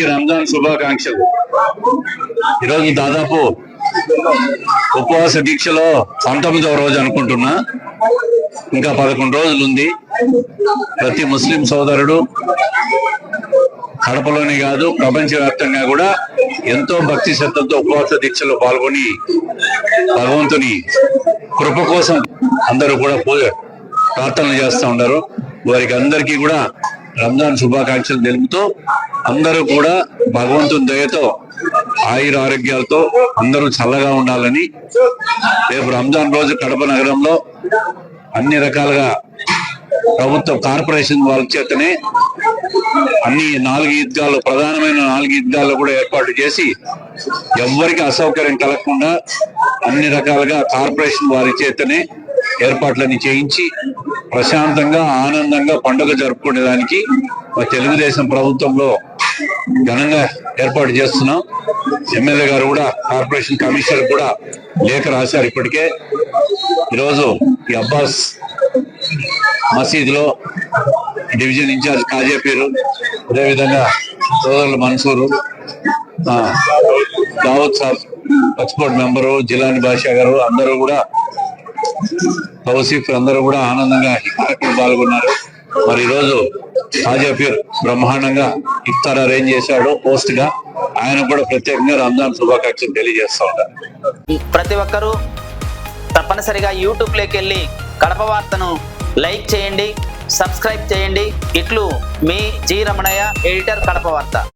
అందరికీ రంజాన్ శుభాకాంక్షలు. ఈరోజు దాదాపు ఉపవాస దీక్షలో 19వ రోజు అనుకుంటున్నా. ఇంకా 11 రోజులు ఉంది. ప్రతి ముస్లిం సోదరుడు కడపలోనే కాదు ప్రపంచవ్యాప్తంగా కూడా ఎంతో భక్తి శ్రద్ధలతో ఉపవాస దీక్షలో పాల్గొని భగవంతుని కృప కోసం అందరూ కూడా ప్రార్థనలు చేస్తూ ఉన్నారు. వారికి అందరికీ కూడా రంజాన్ శుభాకాంక్షలు తెలుపుతూ అందరూ కూడా భగవంతుని దయతో ఆయుర ఆరోగ్యాలతో అందరూ చల్లగా ఉండాలని రేపు రంజాన్ రోజు కడప నగరంలో అన్ని రకాలుగా ప్రభుత్వ కార్పొరేషన్ వాళ్ళ చేతనే అన్ని 4 ఈద్గాలు ప్రధానమైన 4 ఈద్గాలు కూడా ఏర్పాటు చేసి ఎవ్వరికి అసౌకర్యం కలగకుండా అన్ని రకాలుగా కార్పొరేషన్ వారి చేతనే ఏర్పాట్లన్నీ చేయించి ప్రశాంతంగా ఆనందంగా పండుగ జరుపుకునేదానికి మా తెలుగుదేశం ప్రభుత్వంలో ఘనంగా ఏర్పాటు చేస్తున్నాం. ఎమ్మెల్యే గారు కూడా కార్పొరేషన్ కమిషనర్ కూడా లేఖ రాశారు. ఇప్పటికే ఈరోజు ఈ అబ్బాస్ మసీదులో డివిజన్ ఇన్ఛార్జ్ కాజేపీరు, అదేవిధంగా సోదరులు మన్సూరు, దావూద్ సాబ్ పచ్చిపోటు మెంబరు, జిలాని బాషా గారు అందరూ కూడా తౌసీఫ్ అందరూ కూడా ఆనందంగా ఈ కార్యక్రమం పాల్గొన్నారు. మరి ఈరోజు కాజాపీర్ బ్రహ్మాండంగా ఇఫ్తార్ అరేంజ్ చేశాడు పోస్ట్ గా. ఆయన కూడా ప్రత్యేకంగా రంజాన్ శుభాకాంక్షలు తెలియజేస్తూ ఉంటారు. ప్రతి ఒక్కరూ తప్పనిసరిగా యూట్యూబ్ లోకి వెళ్ళి కడప వార్తను లైక్ చేయండి, సబ్స్క్రైబ్ చేయండి. ఇట్లు మీ జి రమణయ్య, ఎడిటర్, కడప వార్త.